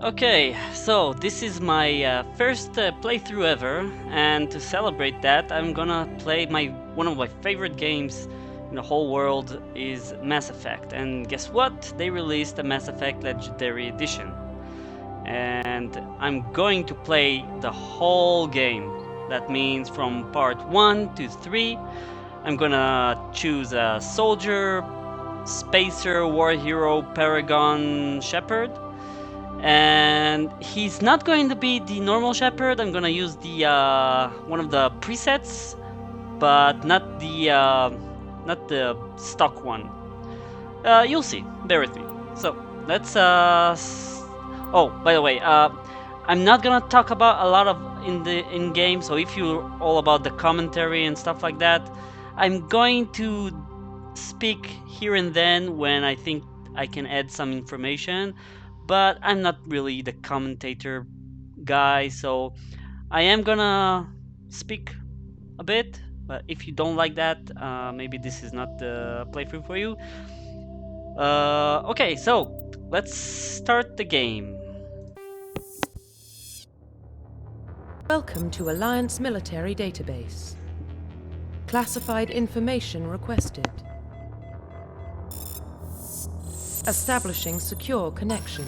Okay, so this is my first playthrough ever, and to celebrate that, I'm gonna play one of my favorite games in the whole world is Mass Effect. And guess what? They released a Mass Effect Legendary Edition, and I'm going to play the whole game. That means from part 1 to 3. I'm gonna choose a soldier, spacer, war hero, paragon, Shepard. And he's not going to be the normal Shepard. I'm gonna use the one of the presets, but not the stock one. You'll see. Bear with me. So let's. Oh, by the way, I'm not gonna talk about a lot of in game. So if you're all about the commentary and stuff like that, I'm going to speak here and then when I think I can add some information, but I'm not really the commentator guy, so I am gonna speak a bit. But if you don't like that, maybe this is not the playthrough for you. Okay, so let's start the game. Welcome to Alliance Military Database. Classified information requested. Establishing secure connection.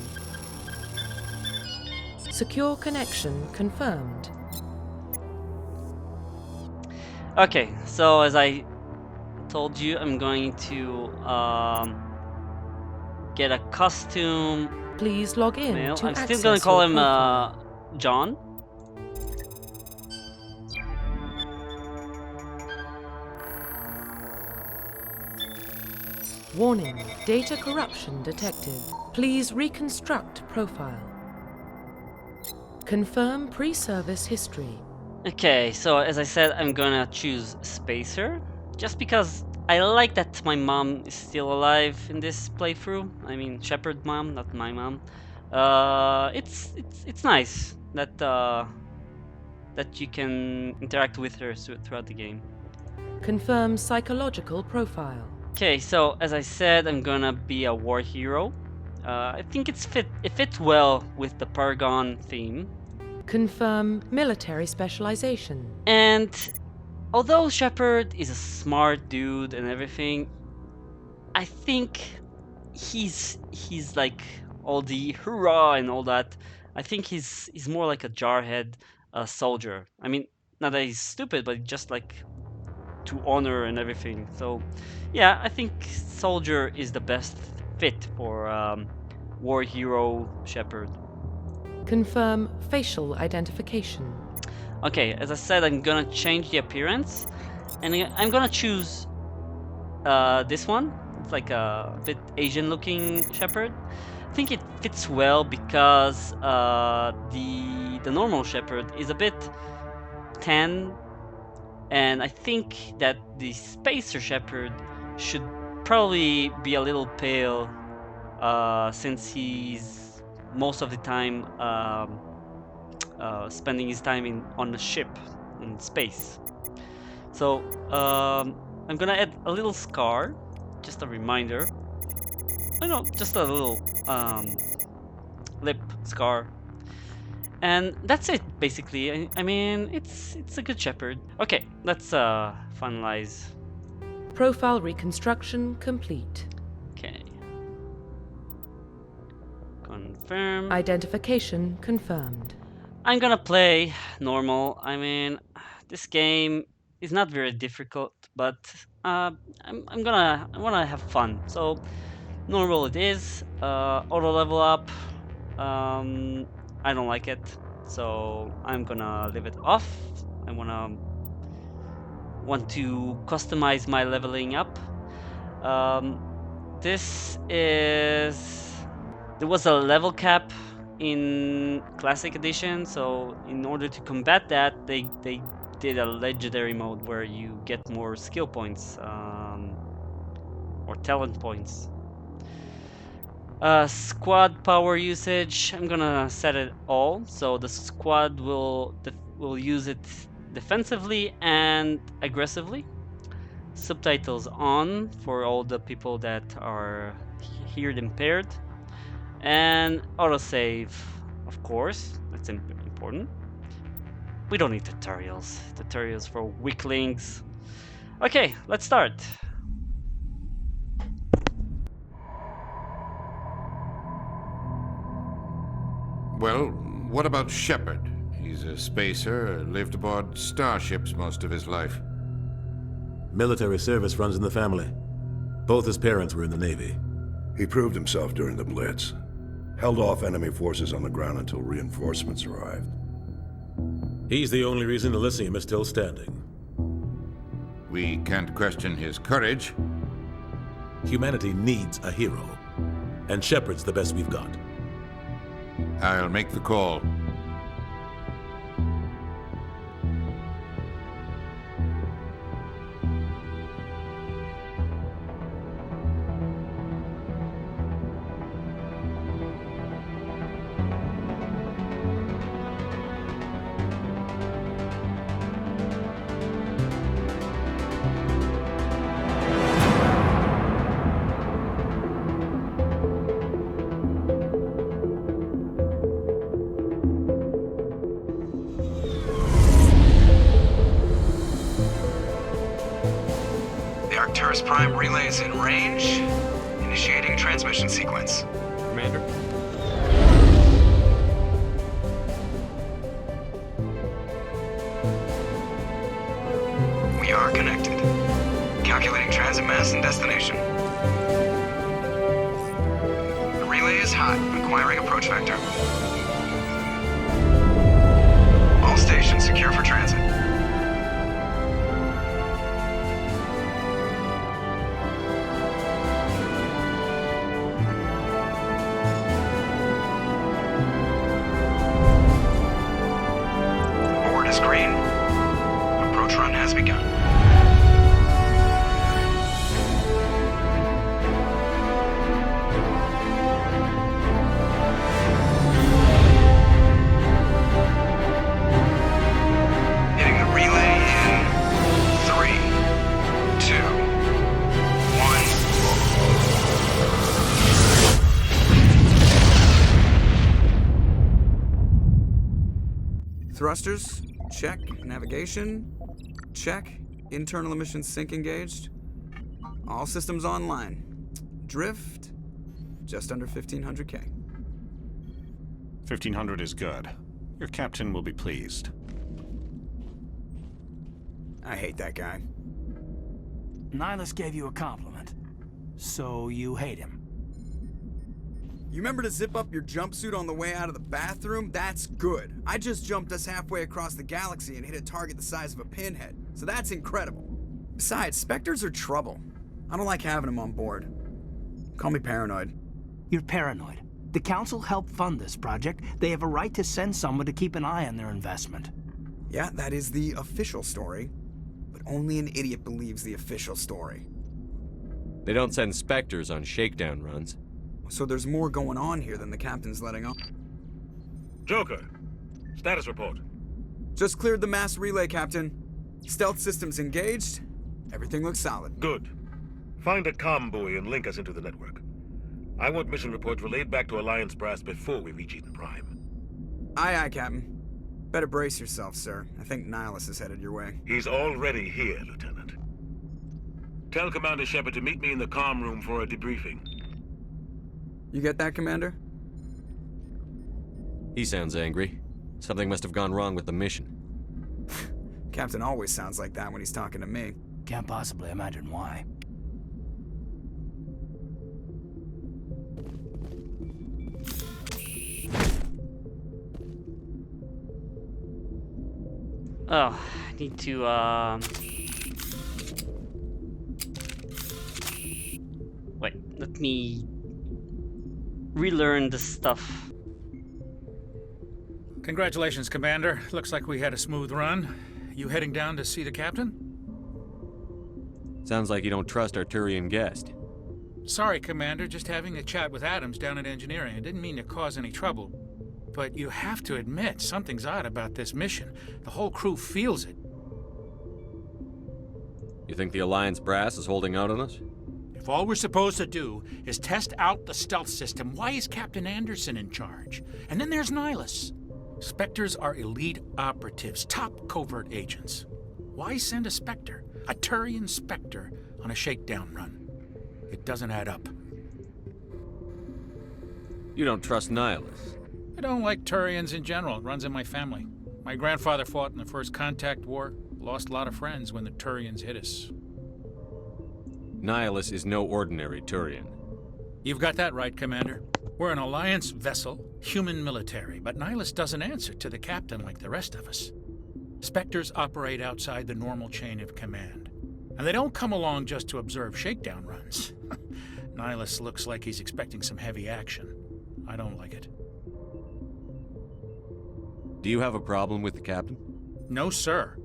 Secure connection confirmed. Okay, so as I told you, I'm going to get a costume. Please log in Male. to I'm still access gonna call your him profile. John. Warning, data corruption detected. Please reconstruct profile. Confirm pre-service history. Okay, so as I said, I'm gonna choose Spacer, just because I like that my mom is still alive in this playthrough. I mean, Shepard mom, not my mom. It's nice that that you can interact with her throughout the game. Confirm psychological profile. Okay, so as I said, I'm gonna be a war hero. I think it fits well with the Paragon theme. Confirm military specialization. And although Shepard is a smart dude and everything, I think he's like all the hurrah and all that. I think he's more like a jarhead soldier. I mean, not that he's stupid, but just like to honor and everything. So, yeah, I think soldier is the best fit for war hero Shepard. Confirm facial identification. Okay, as I said, I'm gonna change the appearance, and I'm gonna choose this one. It's like a bit Asian-looking Shepherd. I think it fits well because the normal Shepherd is a bit tan, and I think that the Spacer Shepherd should probably be a little pale, since he's most of the time spending his time on a ship in space. So I'm gonna add a little scar, just a reminder. I know, just a little lip scar, and that's it basically. I mean, it's a good Shepherd. Okay, let's finalize. Profile reconstruction complete. Okay. Confirm. Identification confirmed. I'm gonna play normal. I mean, this game is not very difficult, but I wanna have fun. So normal it is. Auto level up. I don't like it, so I'm gonna leave it off. I want to customize my leveling up. This is there was a level cap in Classic Edition, so in order to combat that, they did a legendary mode where you get more skill points or talent points. Squad power usage, I'm gonna set it all, so the squad will use it defensively and aggressively. Subtitles on for all the people that are hearing impaired, and autosave of course. That's important. We don't need tutorials. Tutorials for weaklings. Okay, let's start. Well, what about Shepard? He's a spacer, lived aboard starships most of his life. Military service runs in the family. Both his parents were in the Navy. He proved himself during the Blitz. Held off enemy forces on the ground until reinforcements arrived. He's the only reason Elysium is still standing. We can't question his courage. Humanity needs a hero. And Shepard's the best we've got. I'll make the call. Arcturus Prime relay is in range. Initiating transmission sequence. Commander? We are connected. Calculating transit mass and destination. The relay is hot, acquiring approach vector. All stations secure for transit. Green. Approach run has begun. Hitting the relay in 3, 2, 1. Thrusters. Check. Navigation. Check. Internal emissions sync engaged. All systems online. Drift. Just under 1500K. 1500 is good. Your captain will be pleased. I hate that guy. Nihilus gave you a compliment. So you hate him. You remember to zip up your jumpsuit on the way out of the bathroom? That's good. I just jumped us halfway across the galaxy and hit a target the size of a pinhead. So that's incredible. Besides, Spectres are trouble. I don't like having them on board. Call me paranoid. You're paranoid. The Council helped fund this project. They have a right to send someone to keep an eye on their investment. Yeah, that is the official story. But only an idiot believes the official story. They don't send Spectres on shakedown runs. So there's more going on here than the captain's letting on. Joker, status report. Just cleared the mass relay, Captain. Stealth systems engaged. Everything looks solid. Good. Find a comm buoy and link us into the network. I want mission reports relayed back to Alliance brass before we reach Eden Prime. Aye, aye, Captain. Better brace yourself, sir. I think Nihilus is headed your way. He's already here, Lieutenant. Tell Commander Shepard to meet me in the comm room for a debriefing. You get that, Commander? He sounds angry. Something must have gone wrong with the mission. Captain always sounds like that when he's talking to me. Can't possibly imagine why. Oh, I need to, Wait, let me relearn this stuff. Congratulations, Commander. Looks like we had a smooth run. You heading down to see the captain? Sounds like you don't trust our Turian guest. Sorry, Commander. Just having a chat with Adams down at engineering. I didn't mean to cause any trouble. But you have to admit, something's odd about this mission. The whole crew feels it. You think the Alliance brass is holding out on us? If all we're supposed to do is test out the stealth system, why is Captain Anderson in charge? And then there's Nihilus. Spectres are elite operatives, top covert agents. Why send a Spectre, a Turian Spectre, on a shakedown run? It doesn't add up. You don't trust Nihilus? I don't like Turians in general. It runs in my family. My grandfather fought in the First Contact War, lost a lot of friends when the Turians hit us. Nihilus is no ordinary Turian. You've got that right, Commander. We're an Alliance vessel, human military, but Nihilus doesn't answer to the captain like the rest of us. Spectres operate outside the normal chain of command. And they don't come along just to observe shakedown runs. Nihilus looks like he's expecting some heavy action. I don't like it. Do you have a problem with the captain? No, sir.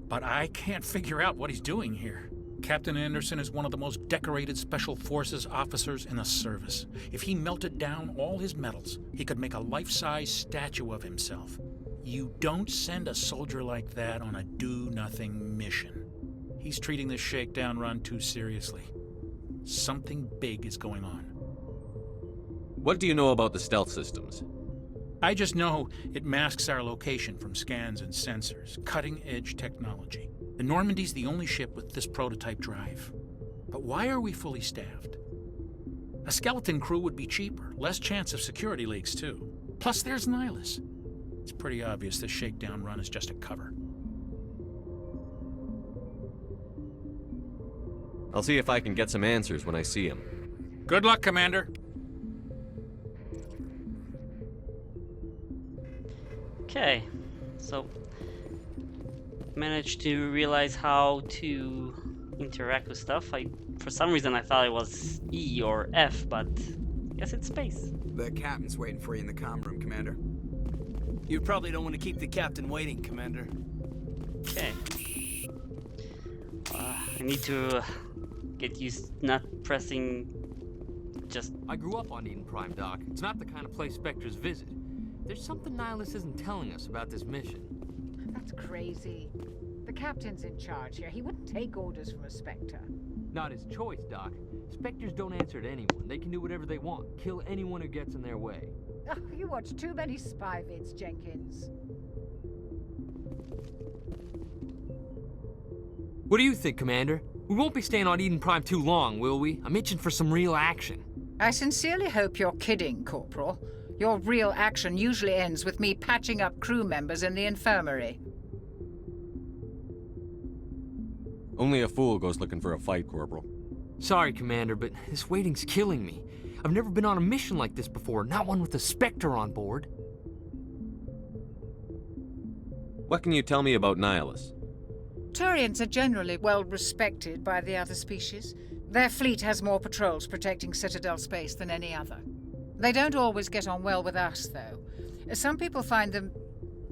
But I can't figure out what he's doing here. Captain Anderson is one of the most decorated Special Forces officers in the service. If he melted down all his medals, he could make a life-size statue of himself. You don't send a soldier like that on a do-nothing mission. He's treating this shakedown run too seriously. Something big is going on. What do you know about the stealth systems? I just know it masks our location from scans and sensors. Cutting-edge technology. The Normandy's the only ship with this prototype drive. But why are we fully staffed? A skeleton crew would be cheaper, less chance of security leaks too. Plus there's Nihilus. It's pretty obvious this shakedown run is just a cover. I'll see if I can get some answers when I see him. Good luck, Commander. Okay, so managed to realize how to interact with stuff. For some reason I thought it was E or F, but I guess it's space. The captain's waiting for you in the comm room, Commander. You probably don't want to keep the captain waiting, Commander. Okay. I need to get used not pressing just... I grew up on Eden Prime, Doc. It's not the kind of place Spectres visit. There's something Nihilus isn't telling us about this mission. That's crazy. The captain's in charge here. He wouldn't take orders from a Spectre. Not his choice, Doc. Spectres don't answer to anyone. They can do whatever they want. Kill anyone who gets in their way. Oh, you watch too many spy vids, Jenkins. What do you think, Commander? We won't be staying on Eden Prime too long, will we? I'm itching for some real action. I sincerely hope you're kidding, Corporal. Your real action usually ends with me patching up crew members in the infirmary. Only a fool goes looking for a fight, Corporal. Sorry, Commander, but this waiting's killing me. I've never been on a mission like this before, not one with a Spectre on board. What can you tell me about Nihilus? Turians are generally well respected by the other species. Their fleet has more patrols protecting Citadel space than any other. They don't always get on well with us, though. Some people find them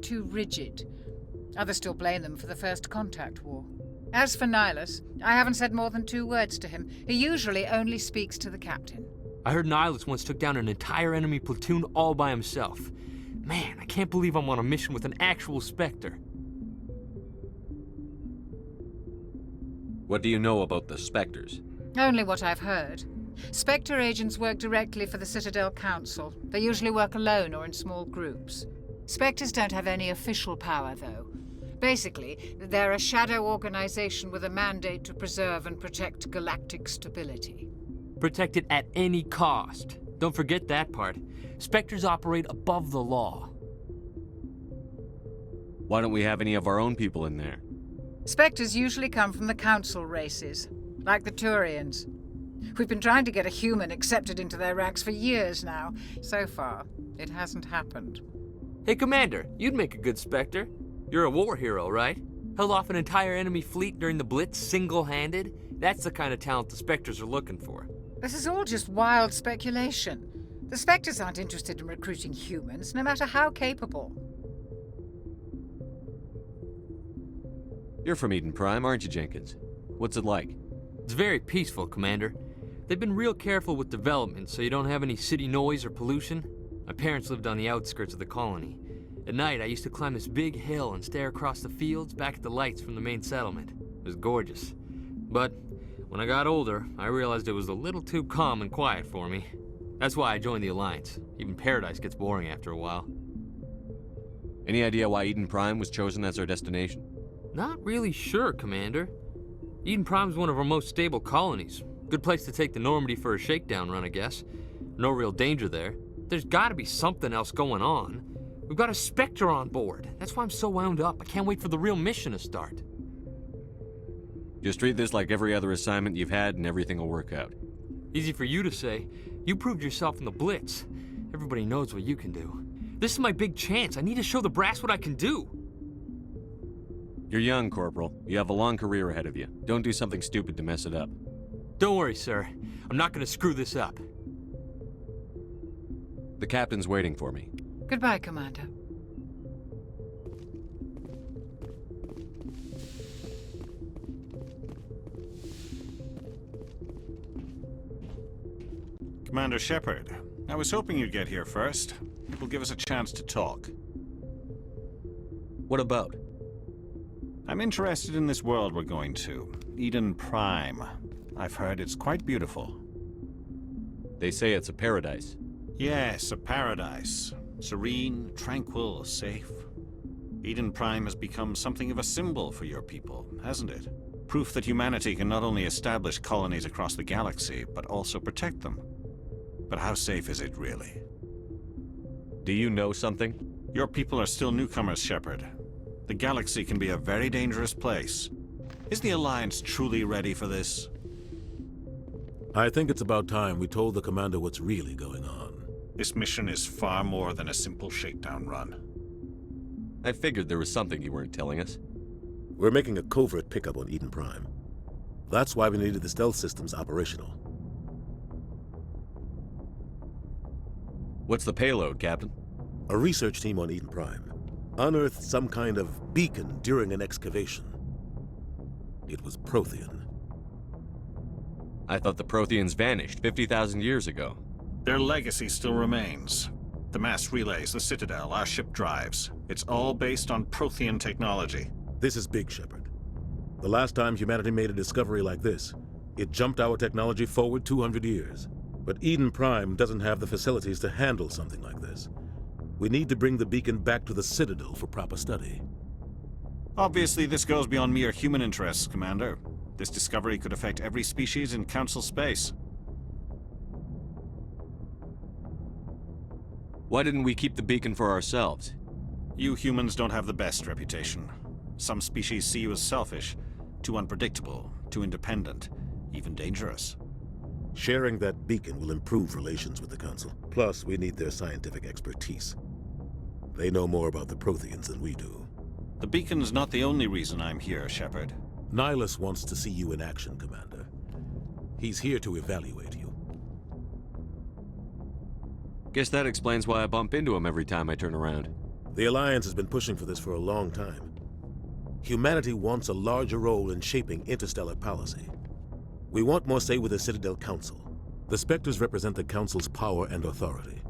too rigid. Others still blame them for the First Contact War. As for Nihilus, I haven't said more than 2 words to him. He usually only speaks to the captain. I heard Nihilus once took down an entire enemy platoon all by himself. Man, I can't believe I'm on a mission with an actual Spectre. What do you know about the Spectres? Only what I've heard. Spectre agents work directly for the Citadel Council. They usually work alone or in small groups. Spectres don't have any official power, though. Basically, they're a shadow organization with a mandate to preserve and protect galactic stability. Protect it at any cost. Don't forget that part. Spectres operate above the law. Why don't we have any of our own people in there? Spectres usually come from the Council races, like the Turians. We've been trying to get a human accepted into their ranks for years now. So far, it hasn't happened. Hey, Commander, you'd make a good Spectre. You're a war hero, right? Held off an entire enemy fleet during the Blitz single-handed? That's the kind of talent the Spectres are looking for. This is all just wild speculation. The Spectres aren't interested in recruiting humans, no matter how capable. You're from Eden Prime, aren't you, Jenkins? What's it like? It's very peaceful, Commander. They've been real careful with development, so you don't have any city noise or pollution. My parents lived on the outskirts of the colony. At night, I used to climb this big hill and stare across the fields back at the lights from the main settlement. It was gorgeous. But When I got older, I realized it was a little too calm and quiet for me. That's why I joined the Alliance. Even Paradise gets boring after a while. Any idea why Eden Prime was chosen as our destination? Not really sure, Commander. Eden Prime's one of our most stable colonies. Good place to take the Normandy for a shakedown run, I guess. No real danger there. There's gotta be something else going on. We've got a Spectre on board. That's why I'm so wound up. I can't wait for the real mission to start. Just treat this like every other assignment you've had and everything will work out. Easy for you to say. You proved yourself in the Blitz. Everybody knows what you can do. This is my big chance. I need to show the brass what I can do. You're young, Corporal. You have a long career ahead of you. Don't do something stupid to mess it up. Don't worry, sir. I'm not gonna screw this up. The captain's waiting for me. Goodbye, Commander. Commander Shepard, I was hoping you'd get here first. It will give us a chance to talk. What about? I'm interested in this world we're going to, Eden Prime. I've heard it's quite beautiful. They say it's a paradise. Yes, a paradise. Serene, tranquil, safe. Eden Prime has become something of a symbol for your people, hasn't it? Proof that humanity can not only establish colonies across the galaxy, but also protect them. But how safe is it, really? Do you know something? Your people are still newcomers, Shepard. The galaxy can be a very dangerous place. Is the Alliance truly ready for this? I think it's about time we told the Commander what's really going on. This mission is far more than a simple shakedown run. I figured there was something you weren't telling us. We're making a covert pickup on Eden Prime. That's why we needed the stealth systems operational. What's the payload, Captain? A research team on Eden Prime unearthed some kind of beacon during an excavation. It was Prothean. I thought the Protheans vanished 50,000 years ago. Their legacy still remains. The mass relays, the Citadel, our ship drives. It's all based on Prothean technology. This is big, Shepard. The last time humanity made a discovery like this, it jumped our technology forward 200 years. But Eden Prime doesn't have the facilities to handle something like this. We need to bring the beacon back to the Citadel for proper study. Obviously, this goes beyond mere human interests, Commander. This discovery could affect every species in Council space. Why didn't we keep the beacon for ourselves? You humans don't have the best reputation. Some species see you as selfish, too unpredictable, too independent, even dangerous. Sharing that beacon will improve relations with the Council. Plus, we need their scientific expertise. They know more about the Protheans than we do. The beacon's not the only reason I'm here, Shepard. Nihilus wants to see you in action, Commander. He's here to evaluate you. Guess that explains why I bump into him every time I turn around. The Alliance has been pushing for this for a long time. Humanity wants a larger role in shaping interstellar policy. We want more say with the Citadel Council. The Spectres represent the Council's power and authority.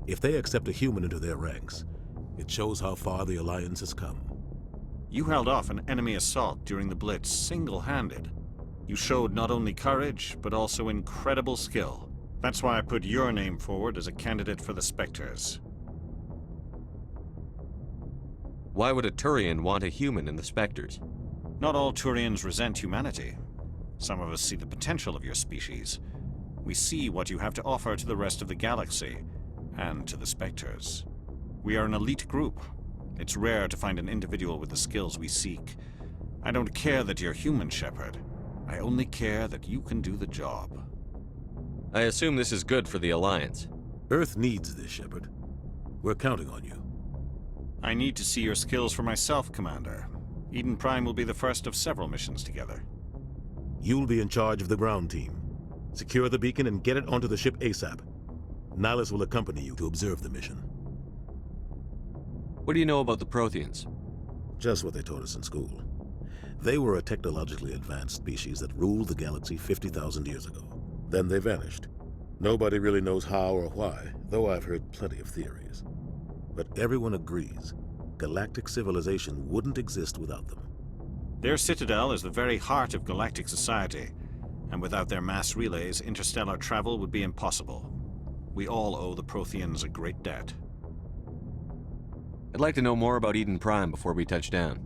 If they accept a human into their ranks, it shows how far the Alliance has come. You held off an enemy assault during the Blitz single-handed. You showed not only courage, but also incredible skill. That's why I put your name forward as a candidate for the Spectres. Why would a Turian want a human in the Spectres? Not all Turians resent humanity. Some of us see the potential of your species. We see what you have to offer to the rest of the galaxy, and to the Spectres. We are an elite group. It's rare to find an individual with the skills we seek. I don't care that you're human, Shepard. I only care that you can do the job. I assume this is good for the Alliance. Earth needs this, Shepard. We're counting on you. I need to see your skills for myself, Commander. Eden Prime will be the first of several missions together. You'll be in charge of the ground team. Secure the beacon and get it onto the ship ASAP. Nihilus will accompany you to observe the mission. What do you know about the Protheans? Just what they taught us in school. They were a technologically advanced species that ruled the galaxy 50,000 years ago. Then they vanished. Nobody really knows how or why, though I've heard plenty of theories. But everyone agrees, galactic civilization wouldn't exist without them. Their citadel is the very heart of galactic society. And without their mass relays, interstellar travel would be impossible. We all owe the Protheans a great debt. I'd like to know more about Eden Prime before we touch down.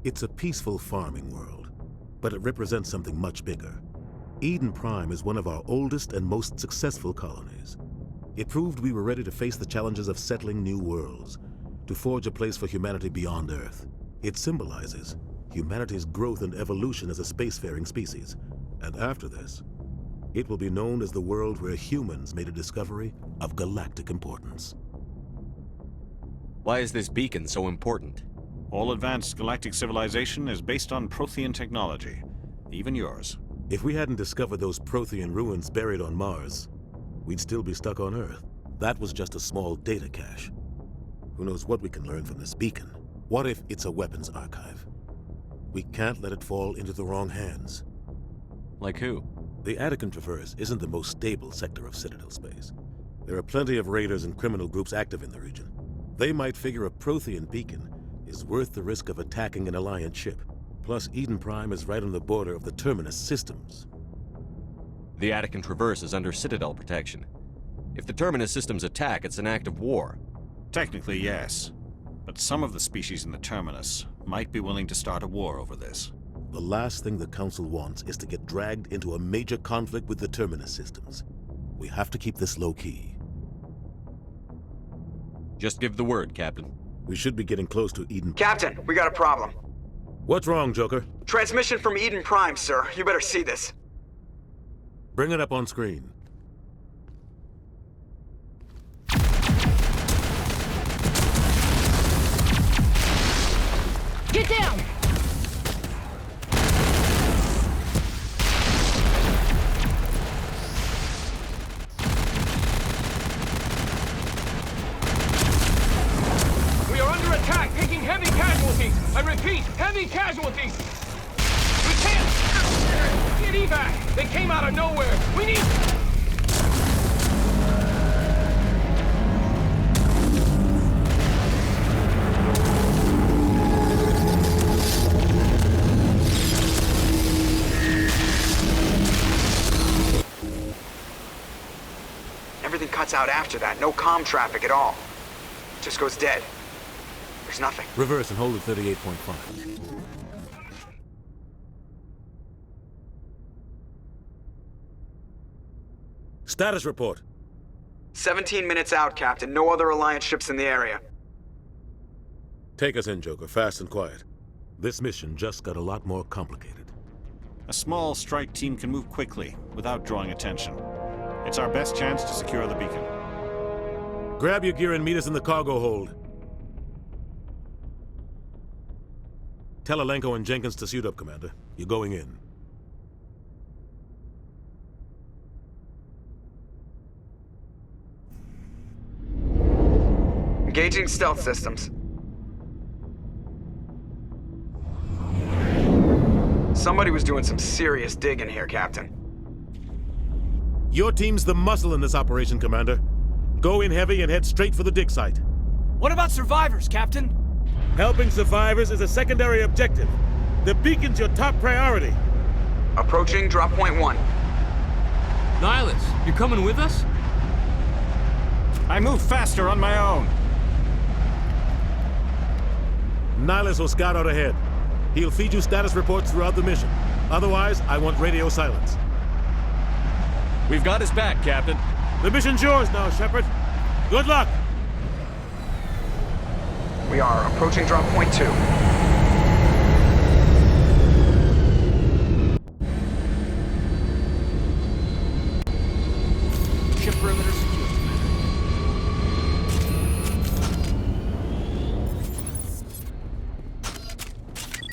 It's a peaceful farming world, but it represents something much bigger. Eden Prime is one of our oldest and most successful colonies. It proved we were ready to face the challenges of settling new worlds, to forge a place for humanity beyond Earth. It symbolizes humanity's growth and evolution as a spacefaring species. And after this, it will be known as the world where humans made a discovery of galactic importance. Why is this beacon so important? All advanced galactic civilization is based on Prothean technology, even yours. If we hadn't discovered those Prothean ruins buried on Mars, we'd still be stuck on Earth. That was just a small data cache. Who knows what we can learn from this beacon? What if it's a weapons archive? We can't let it fall into the wrong hands. Like who? The Attican Traverse isn't the most stable sector of Citadel space. There are plenty of raiders and criminal groups active in the region. They might figure a Prothean beacon is worth the risk of attacking an Alliance ship. Plus, Eden Prime is right on the border of the Terminus systems. The Attican Traverse is under Citadel protection. If the Terminus systems attack, it's an act of war. Technically, yes. But some of the species in the Terminus might be willing to start a war over this. The last thing the Council wants is to get dragged into a major conflict with the Terminus systems. We have to keep this low-key. Just give the word, Captain. We should be getting close to Eden. Captain, we got a problem. What's wrong, Joker? Transmission from Eden Prime, sir. You better see this. Bring it up on screen. Get down! We are under attack, taking heavy casualties. I repeat, heavy casualties. We can't get evac. They came out of nowhere. We need... Everything cuts out after that. No comm traffic at all. Just goes dead. There's nothing. Reverse and hold at 38.5. Status report. 17 minutes out, Captain. No other Alliance ships in the area. Take us in, Joker, fast and quiet. This mission just got a lot more complicated. A small strike team can move quickly, without drawing attention. It's our best chance to secure the beacon. Grab your gear and meet us in the cargo hold. Tell Alenko and Jenkins to suit up, Commander. You're going in. Engaging stealth systems. Somebody was doing some serious digging here, Captain. Your team's the muscle in this operation, Commander. Go in heavy and head straight for the dig site. What about survivors, Captain? Helping survivors is a secondary objective. The beacon's your top priority. Approaching drop point 1. Nihilus, you coming with us? I move faster on my own. Nihilus will scout out ahead. He'll feed you status reports throughout the mission. Otherwise, I want radio silence. We've got his back, Captain. The mission's yours now, Shepard. Good luck! We are approaching drop point 2. Ship perimeter secure, Commander.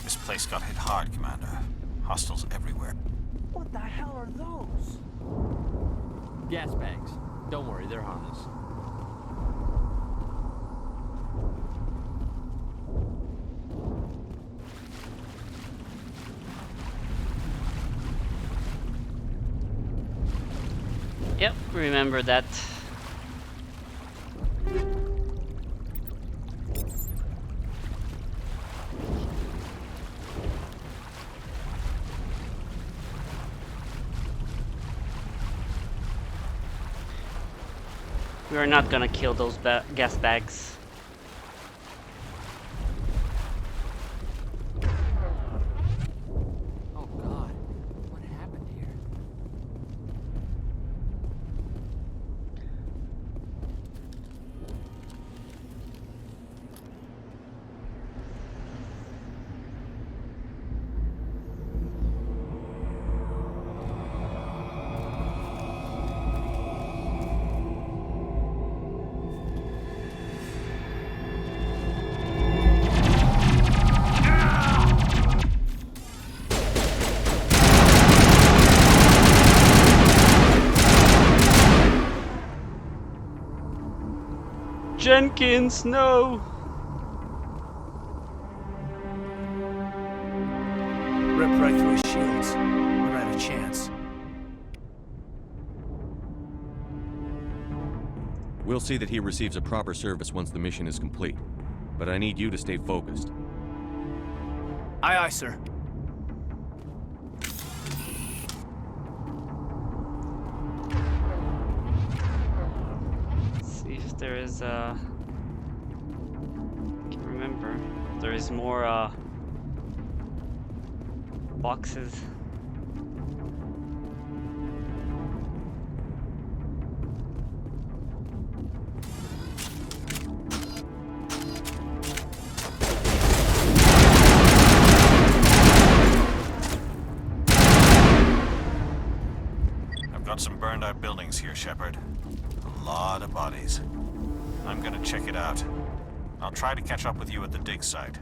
This place got hit hard, Commander. Hostiles everywhere. What the hell are those? Gas bags. Don't worry, they're harmless. Yep, remember that. We are not gonna kill those gas bags. Oh God, what happened here? Jenkins, no! Rip right through his shields. We're out of chance. We'll see that he receives a proper service once the mission is complete. But I need you to stay focused. Aye, aye, sir. See if there is I can't remember. There is more boxes. I've got some burned out buildings here, Shepard. A lot of bodies. I'm gonna check it out. I'll try to catch up with you at the dig site.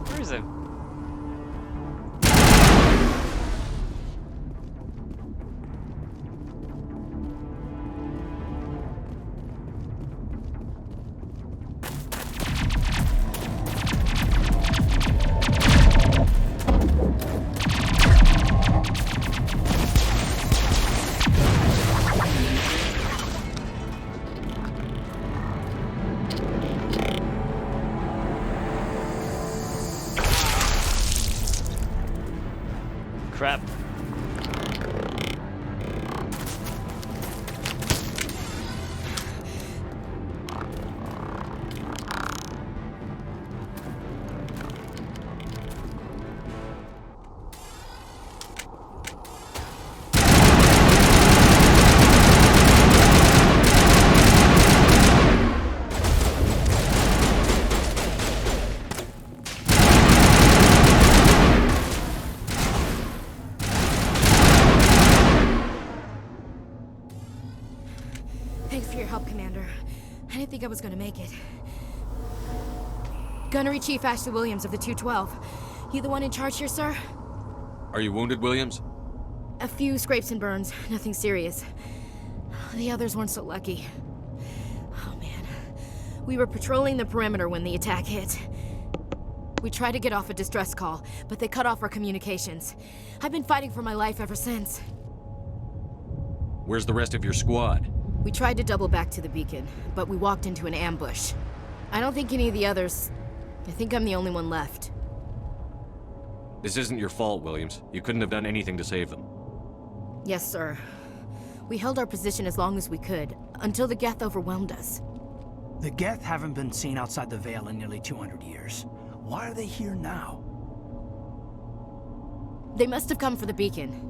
Where is it? Crap. Thanks for your help, Commander. I didn't think I was gonna make it. Gunnery Chief Ashley Williams of the 212. You the one in charge here, sir? Are you wounded, Williams? A few scrapes and burns, nothing serious. The others weren't so lucky. Oh man. We were patrolling the perimeter when the attack hit. We tried to get off a distress call, but they cut off our communications. I've been fighting for my life ever since. Where's the rest of your squad? We tried to double back to the beacon, but we walked into an ambush. I don't think any of the others... I think I'm the only one left. This isn't your fault, Williams. You couldn't have done anything to save them. Yes, sir. We held our position as long as we could, until the Geth overwhelmed us. The Geth haven't been seen outside the Veil in nearly 200 years. Why are they here now? They must have come for the beacon.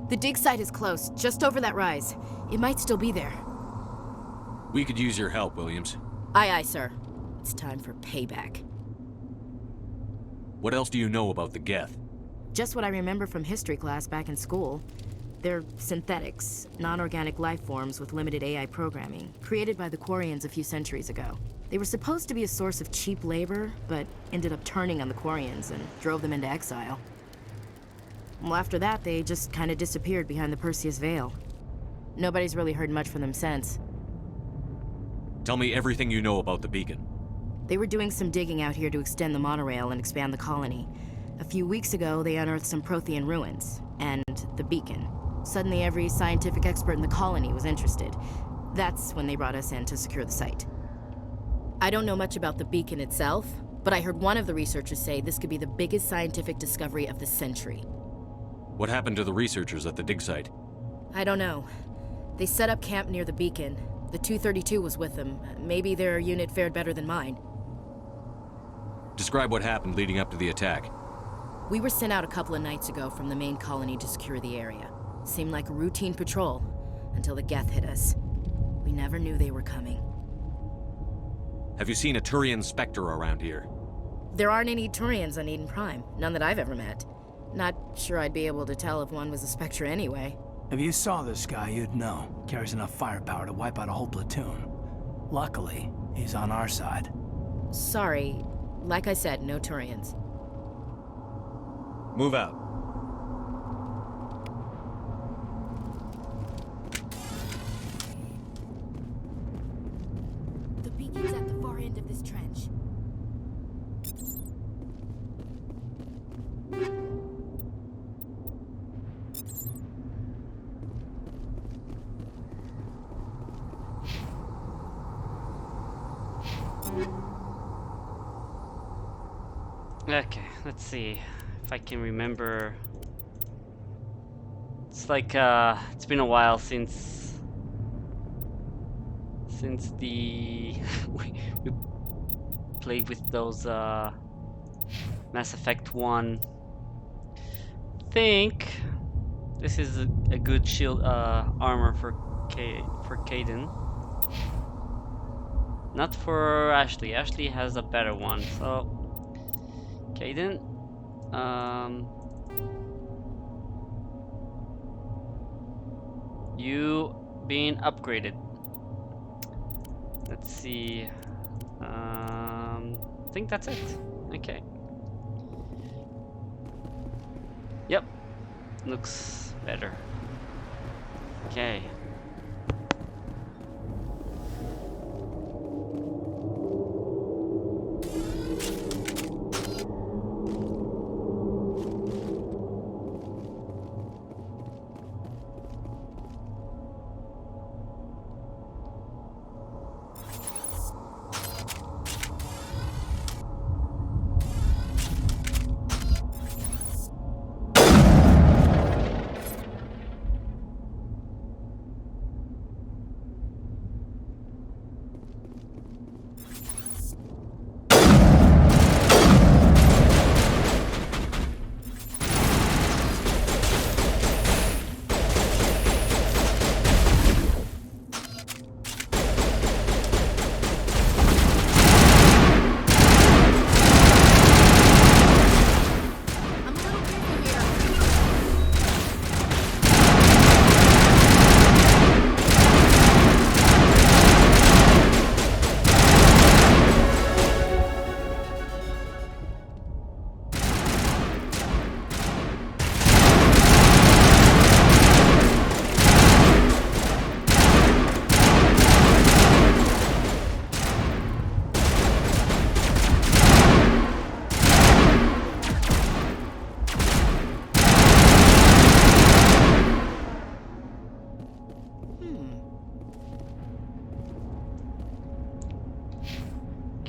The dig site is close, just over that rise. It might still be there. We could use your help, Williams. Aye, aye, sir. It's time for payback. What else do you know about the Geth? Just what I remember from history class back in school. They're synthetics, non-organic life forms with limited AI programming, created by the Quarians a few centuries ago. They were supposed to be a source of cheap labor, but ended up turning on the Quarians and drove them into exile. Well, after that, they just kind of disappeared behind the Perseus Veil. Nobody's really heard much from them since. Tell me everything you know about the beacon. They were doing some digging out here to extend the monorail and expand the colony. A few weeks ago, they unearthed some Prothean ruins, and the beacon. Suddenly, every scientific expert in the colony was interested. That's when they brought us in to secure the site. I don't know much about the beacon itself, but I heard one of the researchers say this could be the biggest scientific discovery of the century. What happened to the researchers at the dig site? I don't know. They set up camp near the beacon. The 232 was with them. Maybe their unit fared better than mine. Describe what happened leading up to the attack. We were sent out a couple of nights ago from the main colony to secure the area. Seemed like a routine patrol, until the Geth hit us. We never knew they were coming. Have you seen a Turian Spectre around here? There aren't any Turians on Eden Prime. None that I've ever met. Not sure I'd be able to tell if one was a Spectre anyway. If you saw this guy, you'd know. Carries enough firepower to wipe out a whole platoon. Luckily, he's on our side. Sorry. Like I said, no Turians. Move out. The beacon's at the far end of this trench. Okay, let's see if I can remember. It's like it's been a while since the we played with those Mass Effect 1. I think this is a good shield armor for Kaidan. Not for Ashley. Ashley has a better one, so Kaidan, you being upgraded. Let's see. I think that's it. Okay. Yep. Looks better. Okay.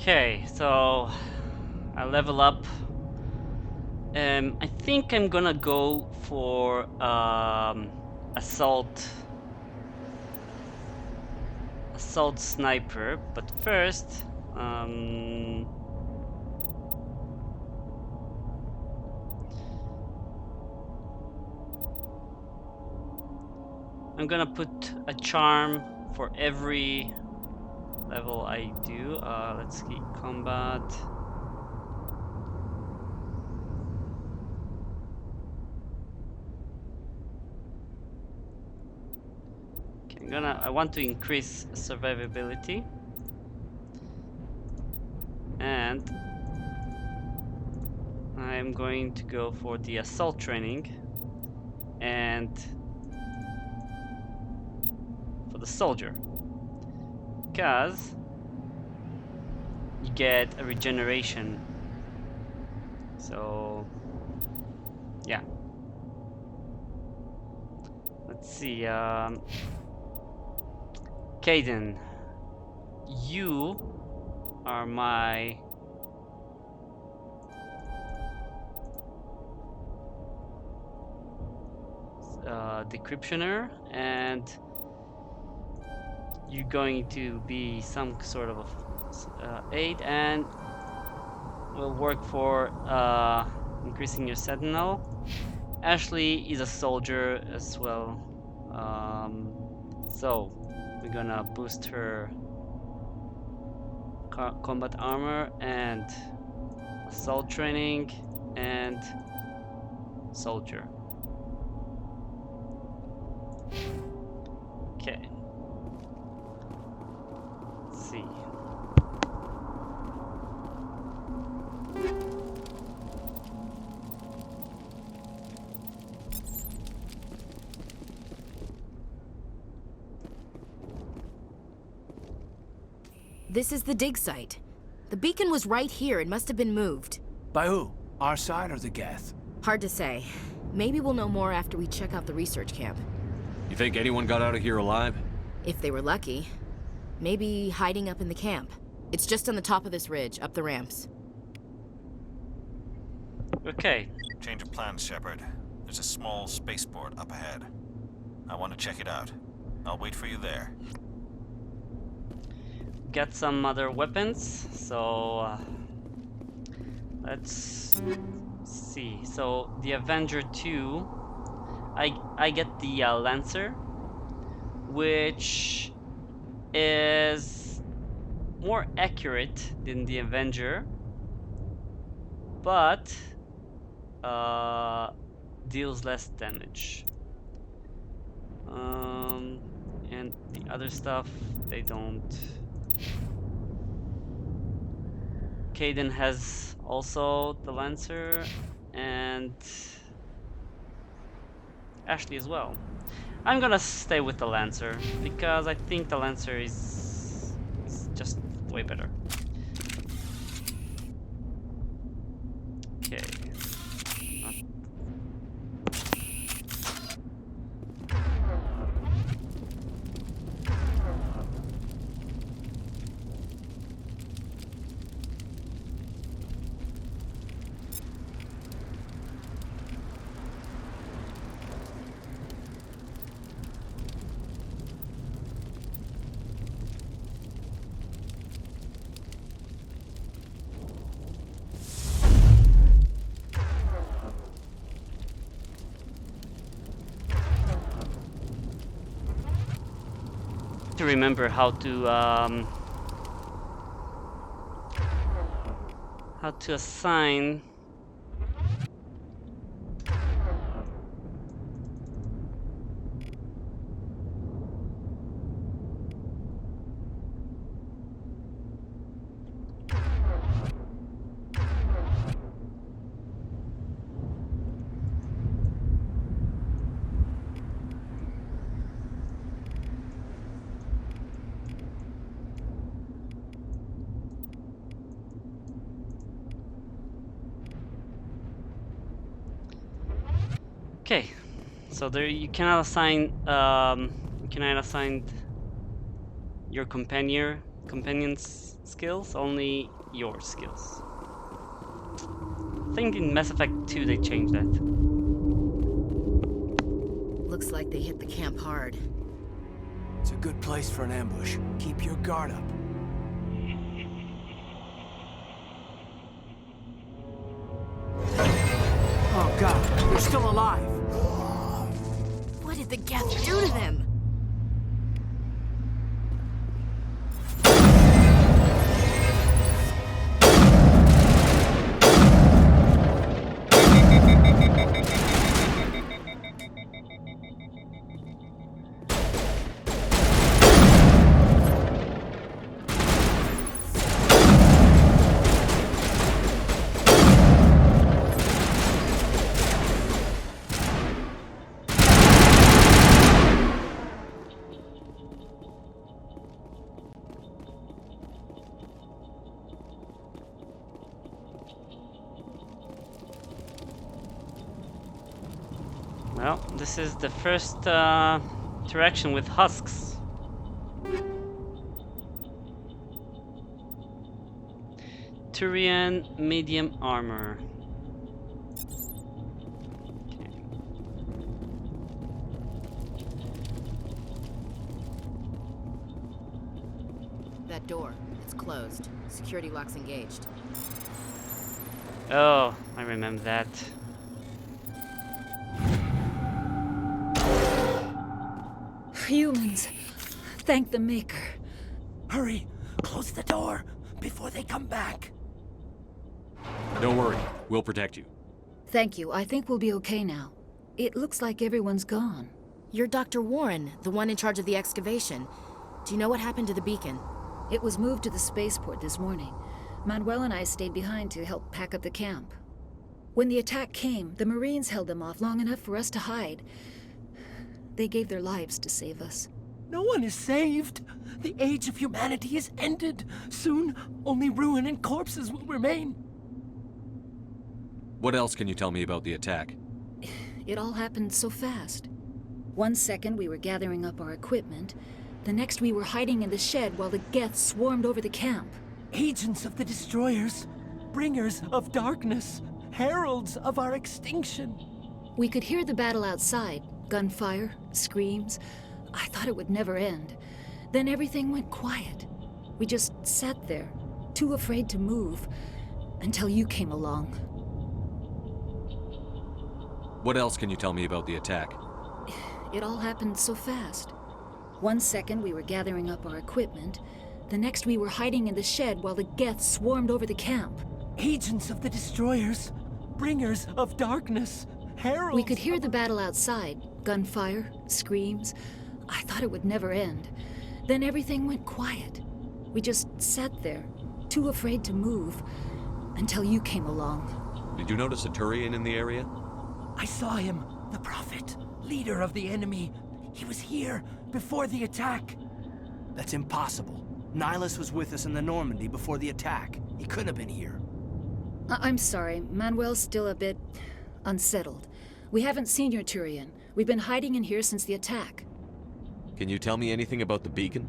Okay, so I level up. I think I'm gonna go for assault sniper, but first I'm gonna put a charm for every level I do. Let's see, combat. Okay, I want to increase survivability, and I'm going to go for the assault training and for the soldier, because you get a regeneration. So yeah, let's see. Caden, you are my decryptioner, and you're going to be some sort of aid, and will work for increasing your sentinel. Ashley is a soldier as well, so we're gonna boost her combat armor and assault training and soldier. Okay. Let's see. This is the dig site. The beacon was right here. It must have been moved. By who? Our side or the Geth? Hard to say. Maybe we'll know more after we check out the research camp. You think anyone got out of here alive? If they were lucky. Maybe hiding up in the camp. It's just on the top of this ridge, up the ramps. Okay. Change of plans, Shepard. There's a small spaceport up ahead. I want to check it out. I'll wait for you there. Get some other weapons, so let's see. So the Avenger 2, I get the Lancer, which is more accurate than the Avenger, but deals less damage. And the other stuff, they don't. Caden has also the Lancer, and Ashley as well. I'm gonna stay with the Lancer because I think the Lancer is just way better. Okay. To remember how to assign Okay, so there you cannot assign your companion's skills, only your skills. I think in Mass Effect 2 they changed that. Looks like they hit the camp hard. It's a good place for an ambush. Keep your guard up. Oh god, they're still alive. What did the Geth do to them? Well, this is the first interaction with husks. Turian medium armor. That door, it's closed. Security lock's engaged. Oh, I remember that. Humans. Thank the Maker. Hurry! Close the door before they come back. Don't worry, we'll protect you. Thank you. I think we'll be okay now. It looks like everyone's gone. You're Dr. Warren, the one in charge of the excavation. Do you know what happened to the beacon? It was moved to the spaceport this morning. Manuel and I stayed behind to help pack up the camp. When the attack came, the Marines held them off long enough for us to hide. They gave their lives to save us. No one is saved. The age of humanity is ended. Soon, only ruin and corpses will remain. What else can you tell me about the attack? It all happened so fast. 1 second we were gathering up our equipment. The next we were hiding in the shed while the Geth swarmed over the camp. Agents of the Destroyers, bringers of darkness, heralds of our extinction. We could hear the battle outside. Gunfire, screams. I thought it would never end. Then everything went quiet. We just sat there, too afraid to move, until you came along. What else can you tell me about the attack? It all happened so fast. 1 second we were gathering up our equipment. The next we were hiding in the shed while the Geth swarmed over the camp. Agents of the Destroyers, bringers of darkness, heralds... We could hear the battle outside. Gunfire, screams. I thought it would never end. Then everything went quiet. We just sat there, too afraid to move, until you came along. Did you notice a Turian in the area? I saw him, the Prophet, leader of the enemy. He was here before the attack. That's impossible. Nihilus was with us in the Normandy before the attack. He couldn't have been here. I'm sorry. Manuel's still a bit unsettled. We haven't seen your Turian. We've been hiding in here since the attack. Can you tell me anything about the beacon?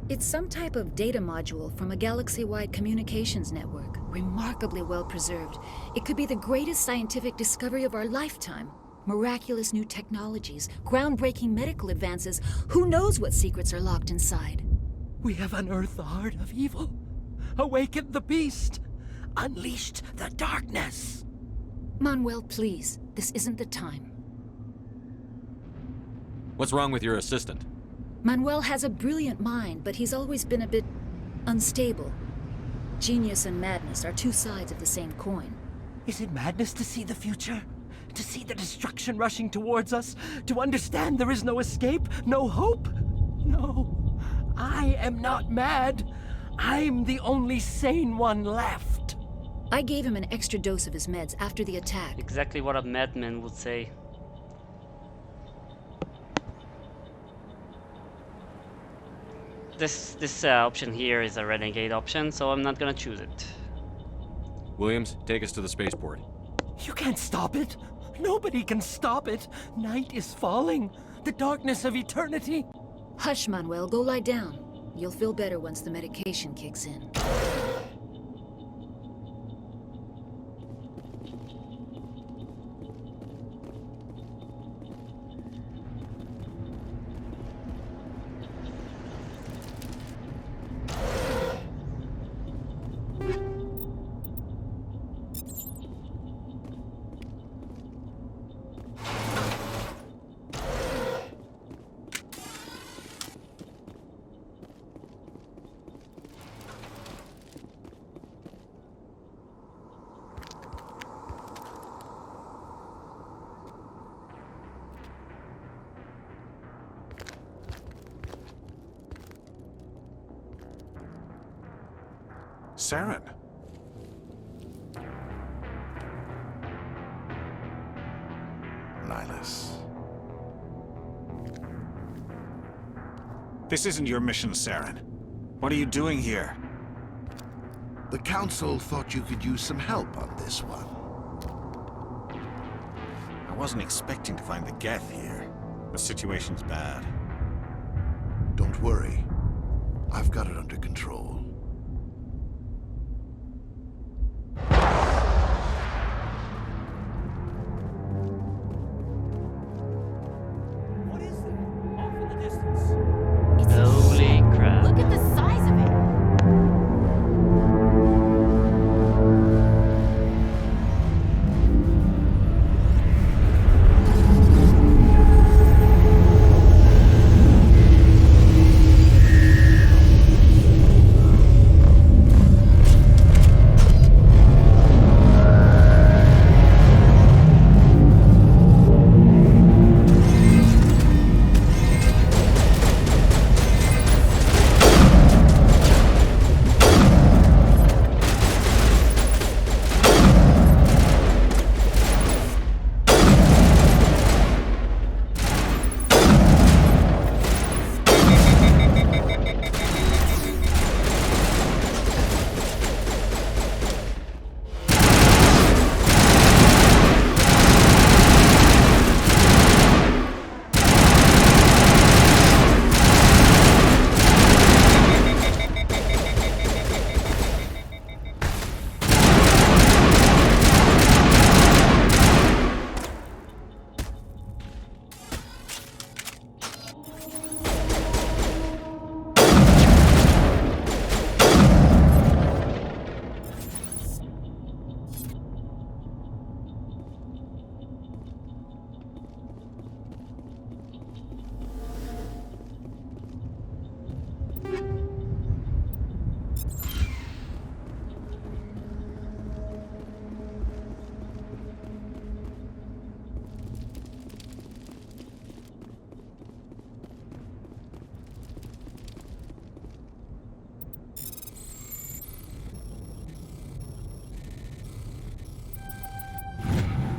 It's some type of data module from a galaxy-wide communications network. Remarkably well preserved. It could be the greatest scientific discovery of our lifetime. Miraculous new technologies, groundbreaking medical advances. Who knows what secrets are locked inside? We have unearthed the heart of evil, awakened the beast, unleashed the darkness. Manuel, please. This isn't the time. What's wrong with your assistant? Manuel has a brilliant mind, but he's always been a bit unstable. Genius and madness are two sides of the same coin. Is it madness to see the future? To see the destruction rushing towards us? To understand there is no escape? No hope? No. I am not mad. I'm the only sane one left. I gave him an extra dose of his meds after the attack. Exactly what a madman would say. This option here is a renegade option, so I'm not gonna choose it. Williams, take us to the spaceport. You can't stop it. Nobody can stop it. Night is falling. The darkness of eternity. Hush, Manuel. Go lie down. You'll feel better once the medication kicks in. Saren. Nihilus. This isn't your mission, Saren. What are you doing here? The Council thought you could use some help on this one. I wasn't expecting to find the Geth here. The situation's bad. Don't worry. I've got it under control. Holy crap. Look at the size of it.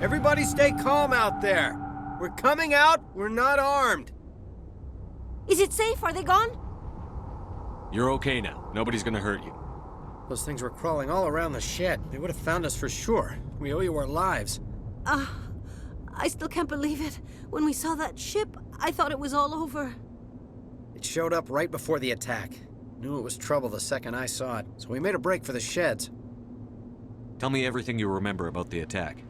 Everybody stay calm out there. We're coming out, we're not armed. Is it safe? Are they gone? You're okay now. Nobody's gonna hurt you. Those things were crawling all around the shed. They would have found us for sure. We owe you our lives. I still can't believe it. When we saw that ship, I thought it was all over. It showed up right before the attack. Knew it was trouble the second I saw it, so we made a break for the sheds. Tell me everything you remember about the attack.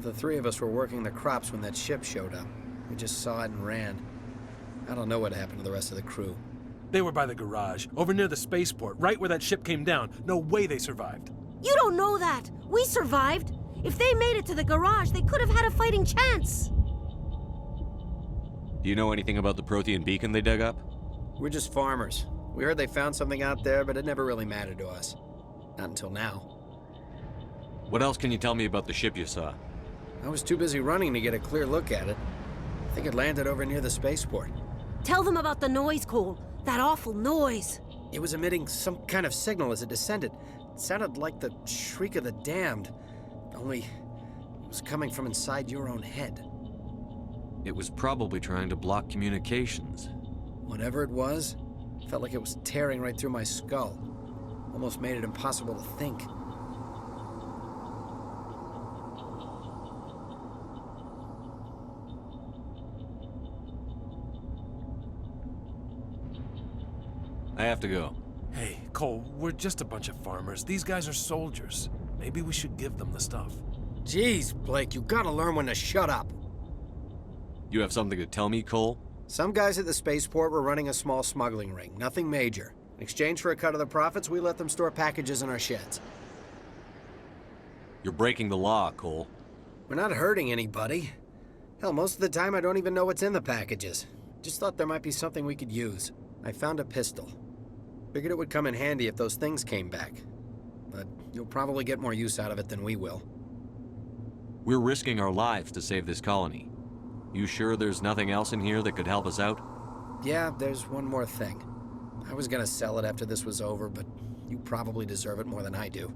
The three of us were working the crops when that ship showed up. We just saw it and ran. I don't know what happened to the rest of the crew. They were by the garage, over near the spaceport, right where that ship came down. No way they survived. You don't know that. We survived. If they made it to the garage, they could have had a fighting chance. Do you know anything about the Prothean beacon they dug up? We're just farmers. We heard they found something out there, but it never really mattered to us. Not until now. What else can you tell me about the ship you saw? I was too busy running to get a clear look at it. I think it landed over near the spaceport. Tell them about the noise, Cole. That awful noise. It was emitting some kind of signal as it descended. It sounded like the shriek of the damned. Only it was coming from inside your own head. It was probably trying to block communications. Whatever it was, felt like it was tearing right through my skull. Almost made it impossible to think. I have to go. Hey, Cole, we're just a bunch of farmers. These guys are soldiers. Maybe we should give them the stuff. Jeez, Blake, you gotta learn when to shut up. You have something to tell me, Cole? Some guys at the spaceport were running a small smuggling ring, nothing major. In exchange for a cut of the profits, we let them store packages in our sheds. You're breaking the law, Cole. We're not hurting anybody. Hell, most of the time I don't even know what's in the packages. Just thought there might be something we could use. I found a pistol. Figured it would come in handy if those things came back. But you'll probably get more use out of it than we will. We're risking our lives to save this colony. You sure there's nothing else in here that could help us out? Yeah, there's one more thing. I was gonna sell it after this was over, but you probably deserve it more than I do.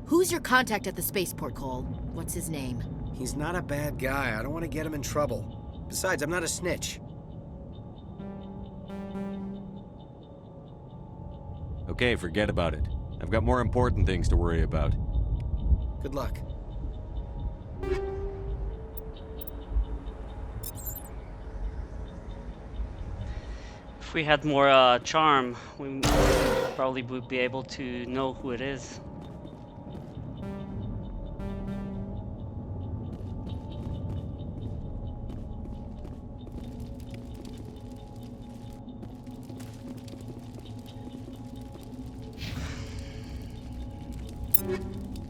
Who's your contact at the spaceport, Cole? What's his name? He's not a bad guy. I don't want to get him in trouble. Besides, I'm not a snitch. Okay, forget about it. I've got more important things to worry about. Good luck. If we had more charm, we probably would be able to know who it is.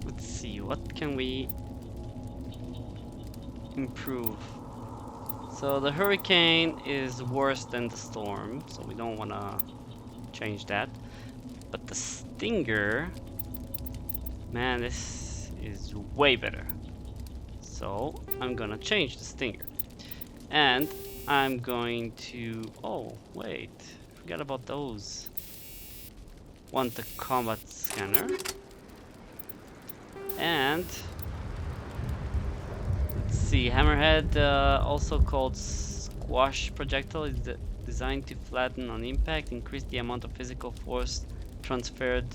Let's see, what can we improve? So the hurricane is worse than the storm, so we don't want to change that. But the stinger, man, this is way better. So I'm gonna change the stinger. And I'm going to, oh wait, forgot about those. Want the combat scanner. And let's see, Hammerhead, also called Squash Projectile, is designed to flatten on impact, increase the amount of physical force transferred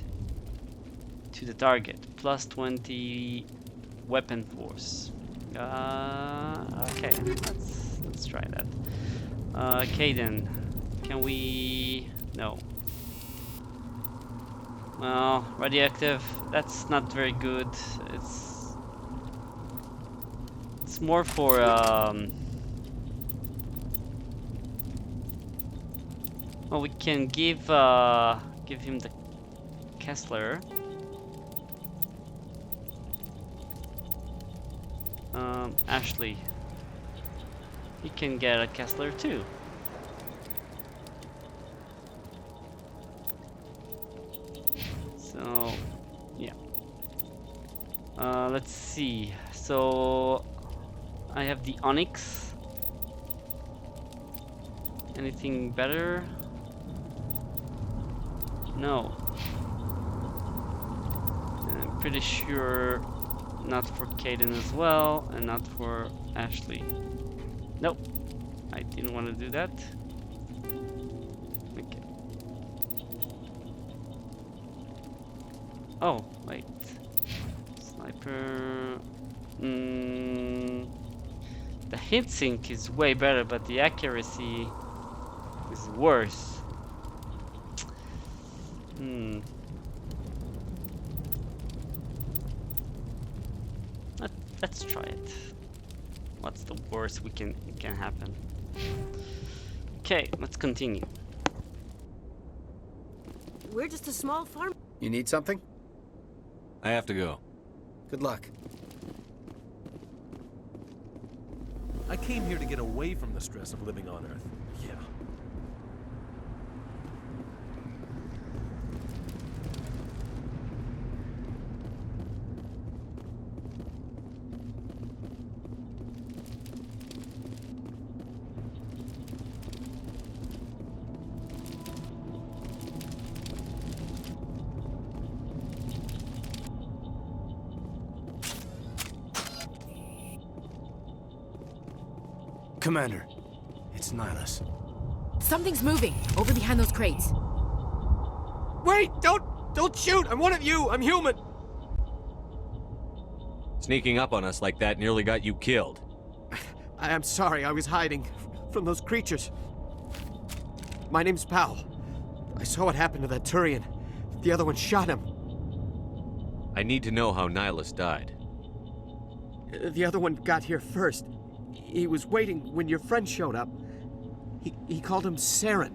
to the target, plus 20 weapon force. Okay, let's try that. Kaden, can we? No. Well, radioactive, that's not very good. It's more for well, we can give him the Kessler. Ashley, he can get a Kessler too. So, yeah. Let's see. So, I have the Onyx. Anything better? No. And I'm pretty sure not for Kaden as well, and not for Ashley. Nope. I didn't want to do that. Okay. Oh, wait. Sniper. The hit sync is way better, but the accuracy is worse. Let's try it. What's the worst can happen? Okay, let's continue. We're just a small farm. You need something? I have to go. Good luck. I came here to get away from the stress of living on Earth. Yeah. Commander, it's Nihilus. Something's moving over behind those crates. Wait! Don't shoot! I'm one of you! I'm human! Sneaking up on us like that nearly got you killed. I'm sorry, I was hiding from those creatures. My name's Powell. I saw what happened to that Turian. The other one shot him. I need to know how Nihilus died. The other one got here first. He was waiting when your friend showed up. He called him Saren.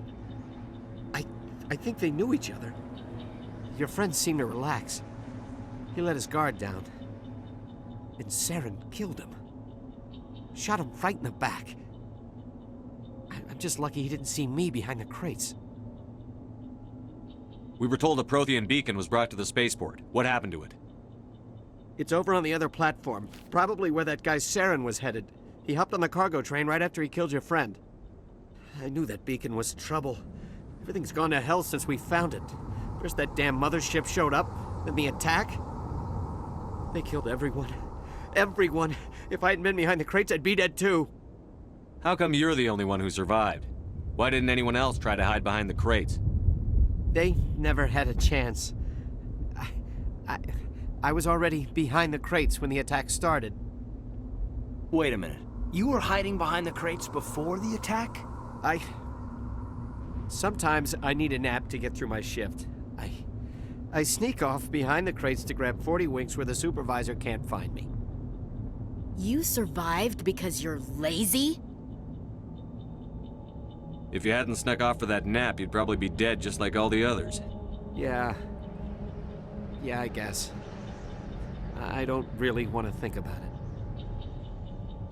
I think they knew each other. Your friend seemed to relax. He let his guard down. And Saren killed him. Shot him right in the back. I'm just lucky he didn't see me behind the crates. We were told a Prothean beacon was brought to the spaceport. What happened to it? It's over on the other platform. Probably where that guy Saren was headed. He hopped on the cargo train right after he killed your friend. I knew that beacon was trouble. Everything's gone to hell since we found it. First that damn mothership showed up, then the attack. They killed everyone. Everyone. If I hadn't been behind the crates, I'd be dead too. How come you're the only one who survived? Why didn't anyone else try to hide behind the crates? They never had a chance. I was already behind the crates when the attack started. Wait a minute. You were hiding behind the crates before the attack? Sometimes I need a nap to get through my shift. I sneak off behind the crates to grab 40 winks where the supervisor can't find me. You survived because you're lazy? If you hadn't snuck off for that nap, you'd probably be dead just like all the others. Yeah, I guess. I don't really want to think about it.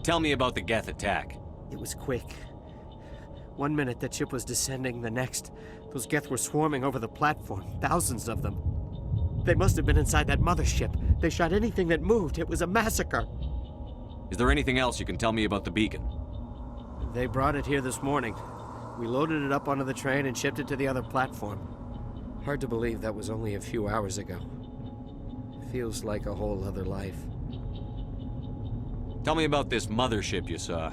Tell me about the Geth attack. It was quick. 1 minute that ship was descending, the next, those Geth were swarming over the platform, thousands of them. They must have been inside that mothership. They shot anything that moved. It was a massacre. Is there anything else you can tell me about the beacon? They brought it here this morning. We loaded it up onto the train and shipped it to the other platform. Hard to believe that was only a few hours ago. Feels like a whole other life. Tell me about this mothership you saw.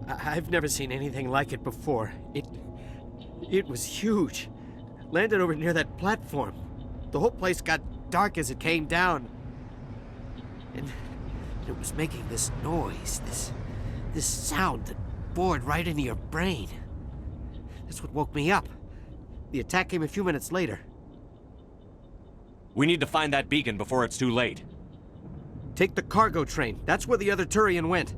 I've never seen anything like it before. It was huge. Landed over near that platform. The whole place got dark as it came down. And it was making this noise, this sound that bored right into your brain. That's what woke me up. The attack came a few minutes later. We need to find that beacon before it's too late. Take the cargo train. That's where the other Turian went.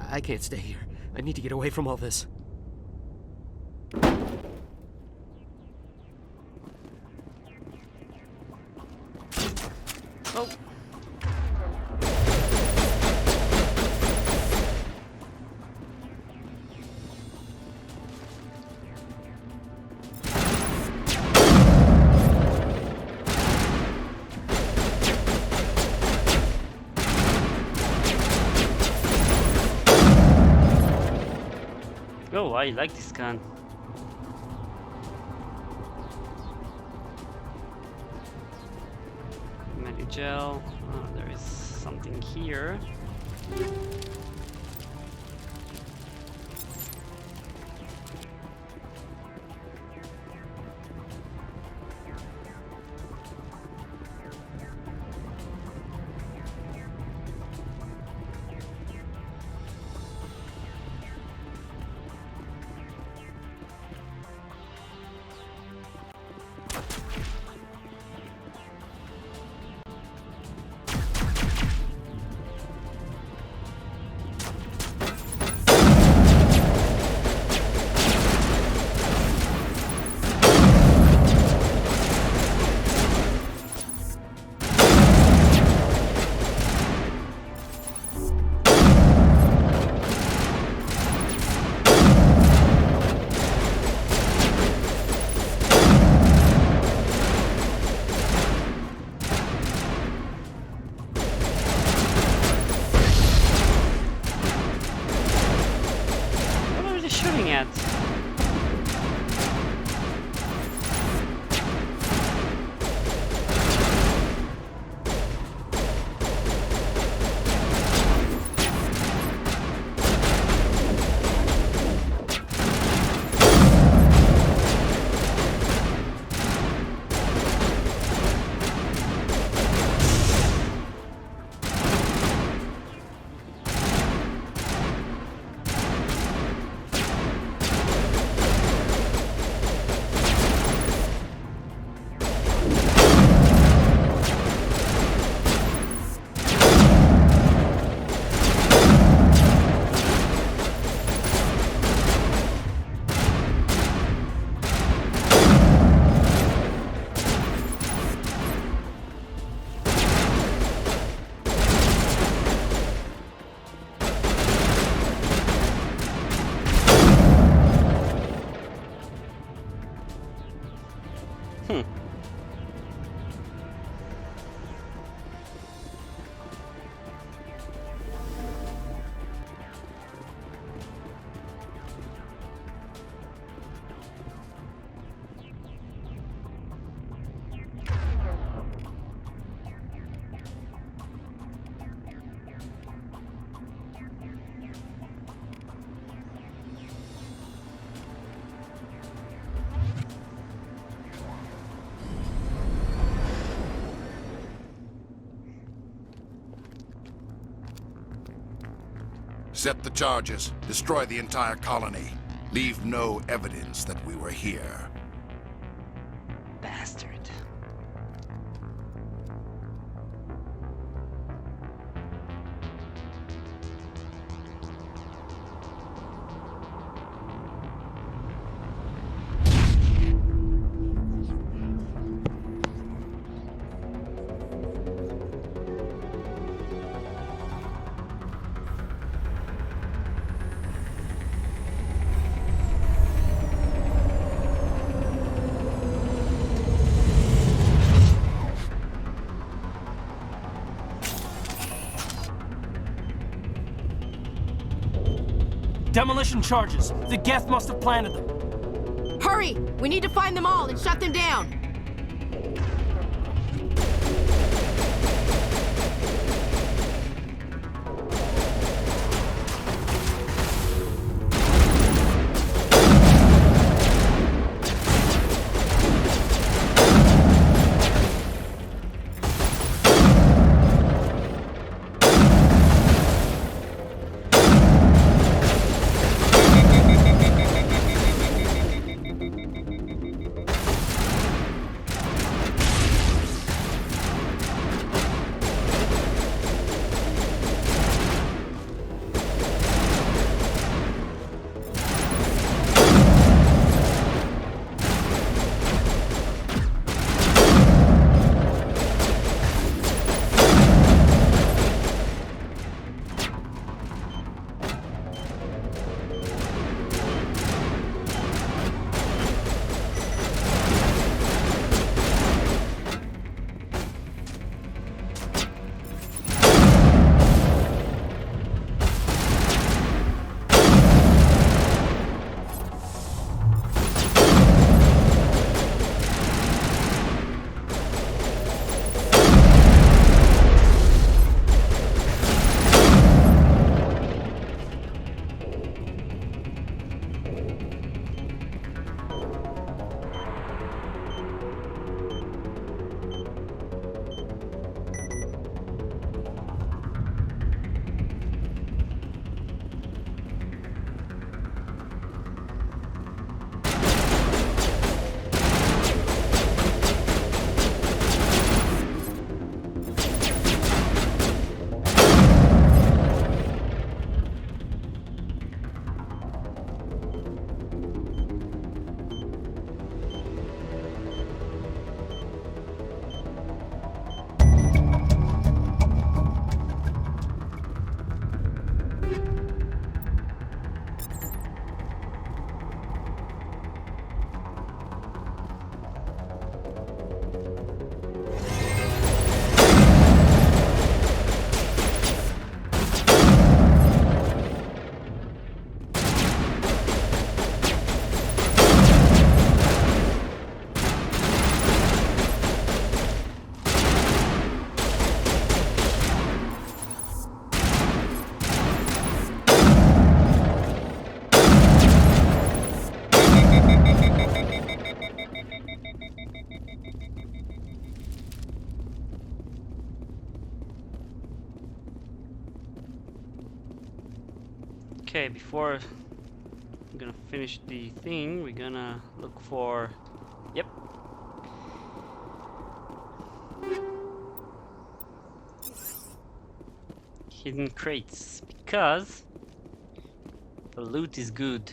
I can't stay here. I need to get away from all this. Oh. Oh, I like this gun. Gel. Oh, there is something here. Set the charges. Destroy the entire colony. Leave no evidence that we were here. Bastard. Demolition charges. The Geth must have planted them. Hurry! We need to find them all and shut them down! Okay, before I'm gonna finish the thing, we're gonna look for... Yep. Hidden crates, because the loot is good.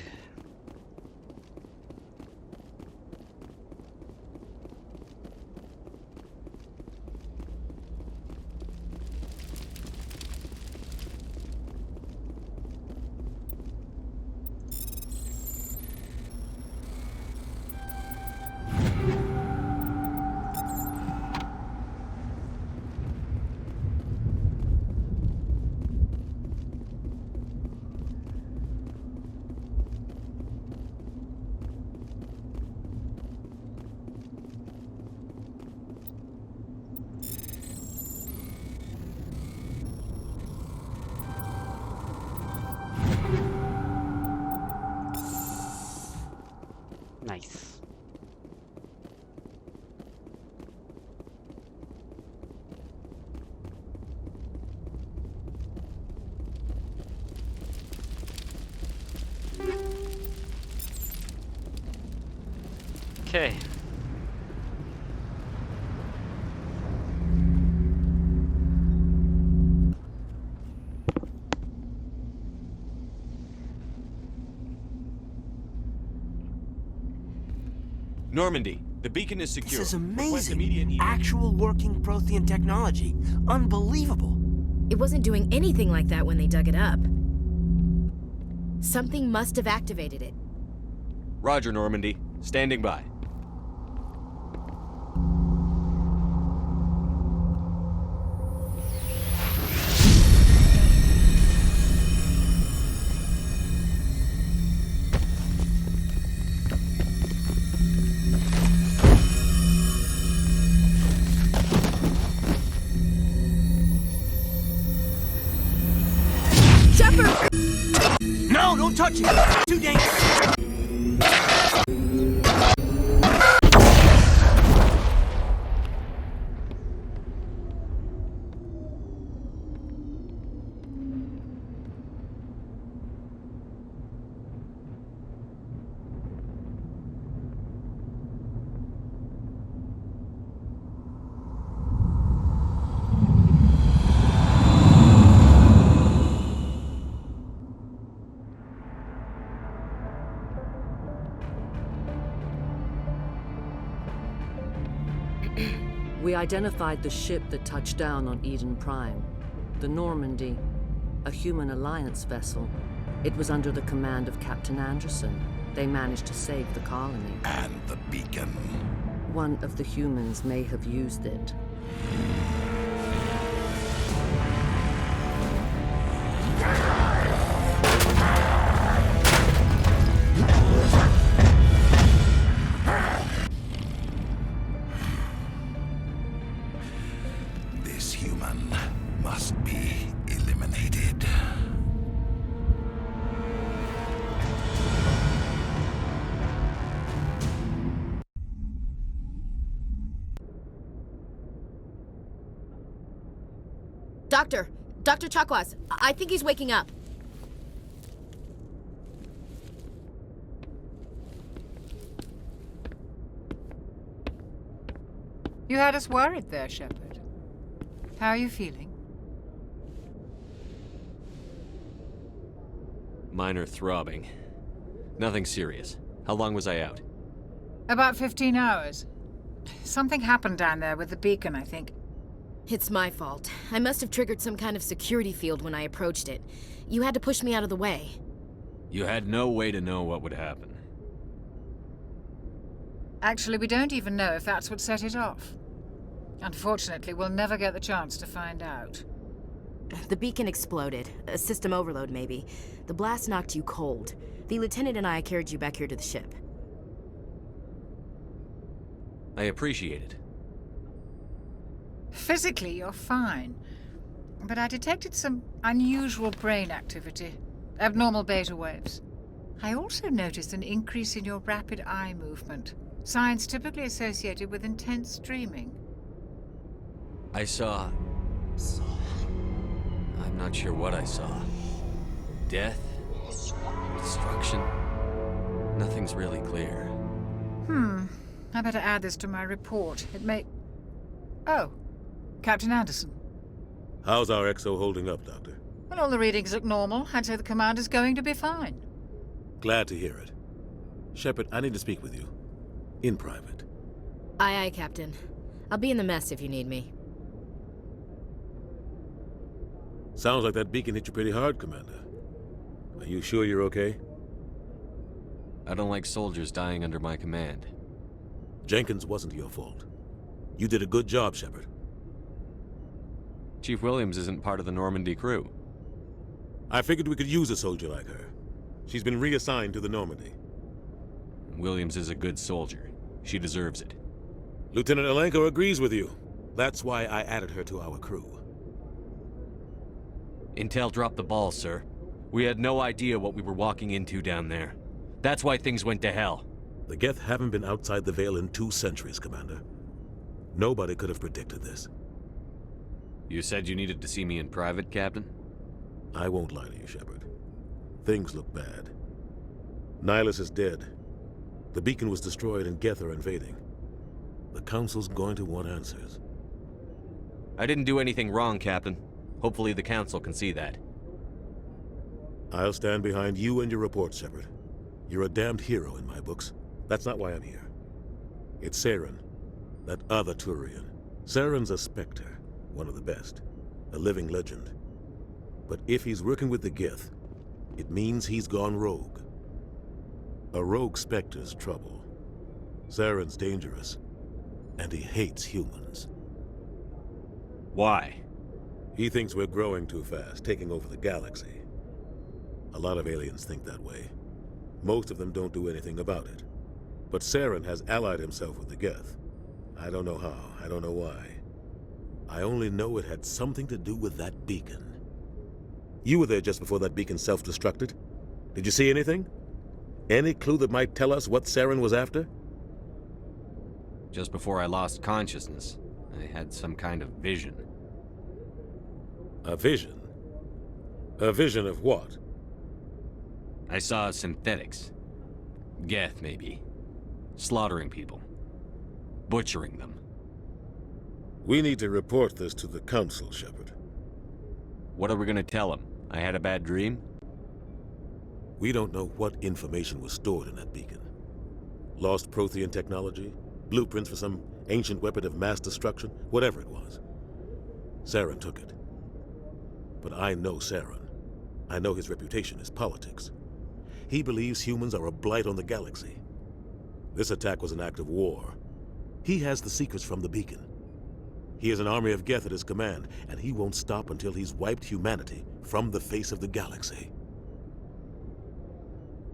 Okay. Normandy, the beacon is secure. This is Request amazing. immediate- Actual working Prothean technology. Unbelievable. It wasn't doing anything like that when they dug it up. Something must have activated it. Roger, Normandy. Standing by. Shepard! No, don't touch it! Too dangerous! We identified the ship that touched down on Eden Prime. The Normandy, a human alliance vessel. It was under the command of Captain Anderson. They managed to save the colony. And the beacon. One of the humans may have used it. This human must be eliminated. Dr. Chakwas, I think he's waking up. You had us worried there, Shepard. How are you feeling? Minor throbbing. Nothing serious. How long was I out? About 15 hours. Something happened down there with the beacon, I think. It's my fault. I must have triggered some kind of security field when I approached it. You had to push me out of the way. You had no way to know what would happen. Actually, we don't even know if that's what set it off. Unfortunately, we'll never get the chance to find out. The beacon exploded. A system overload, maybe. The blast knocked you cold. The lieutenant and I carried you back here to the ship. I appreciate it. Physically, you're fine. But I detected some unusual brain activity. Abnormal beta waves. I also noticed an increase in your rapid eye movement. Signs typically associated with intense dreaming. I saw... I'm not sure what I saw. Death? Destruction? Nothing's really clear. I better add this to my report. It may... Oh, Captain Anderson. How's our XO holding up, Doctor? Well, all the readings look normal. I'd say the commander's going to be fine. Glad to hear it. Shepard, I need to speak with you. In private. Aye, Captain. I'll be in the mess if you need me. Sounds like that beacon hit you pretty hard, Commander. Are you sure you're okay? I don't like soldiers dying under my command. Jenkins wasn't your fault. You did a good job, Shepard. Chief Williams isn't part of the Normandy crew. I figured we could use a soldier like her. She's been reassigned to the Normandy. Williams is a good soldier. She deserves it. Lieutenant Alenko agrees with you. That's why I added her to our crew. Intel dropped the ball, sir. We had no idea what we were walking into down there. That's why things went to hell. The Geth haven't been outside the Veil in 2 centuries, Commander. Nobody could have predicted this. You said you needed to see me in private, Captain? I won't lie to you, Shepard. Things look bad. Nihilus is dead. The beacon was destroyed and Geth are invading. The Council's going to want answers. I didn't do anything wrong, Captain. Hopefully the Council can see that. I'll stand behind you and your report, Shepard. You're a damned hero in my books. That's not why I'm here. It's Saren, that other Turian. Saren's a Spectre, one of the best, a living legend. But if he's working with the Geth, it means he's gone rogue. A rogue Spectre's trouble. Saren's dangerous, and he hates humans. Why? He thinks we're growing too fast, taking over the galaxy. A lot of aliens think that way. Most of them don't do anything about it. But Saren has allied himself with the Geth. I don't know how, I don't know why. I only know it had something to do with that beacon. You were there just before that beacon self-destructed. Did you see anything? Any clue that might tell us what Saren was after? Just before I lost consciousness, I had some kind of vision. A vision? A vision of what? I saw synthetics. Geth, maybe. Slaughtering people. Butchering them. We need to report this to the Council, Shepard. What are we gonna tell them? I had a bad dream? We don't know what information was stored in that beacon. Lost Prothean technology? Blueprints for some ancient weapon of mass destruction? Whatever it was. Saren took it. But I know Saren. I know his reputation is politics. He believes humans are a blight on the galaxy. This attack was an act of war. He has the secrets from the beacon. He has an army of Geth at his command, and he won't stop until he's wiped humanity from the face of the galaxy.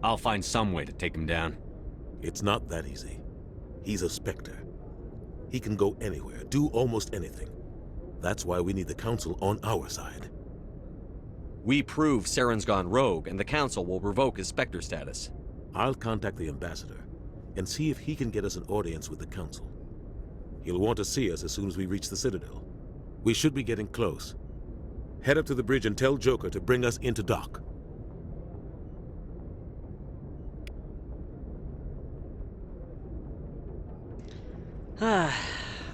I'll find some way to take him down. It's not that easy. He's a Spectre. He can go anywhere, do almost anything. That's why we need the Council on our side. We prove Saren's gone rogue, and the Council will revoke his Spectre status. I'll contact the Ambassador and see if he can get us an audience with the Council. He'll want to see us as soon as we reach the Citadel. We should be getting close. Head up to the bridge and tell Joker to bring us into dock.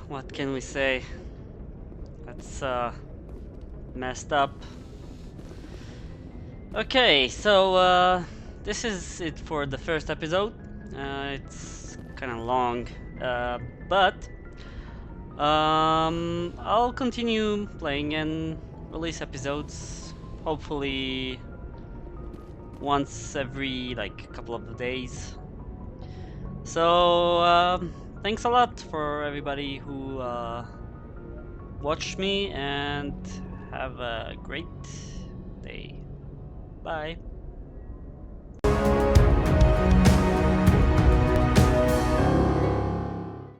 What can we say? That's messed up. Okay, so this is it for the first episode. It's kind of long, but I'll continue playing and release episodes, hopefully once every like couple of days. So thanks a lot for everybody who watched me, and have a great day. Bye.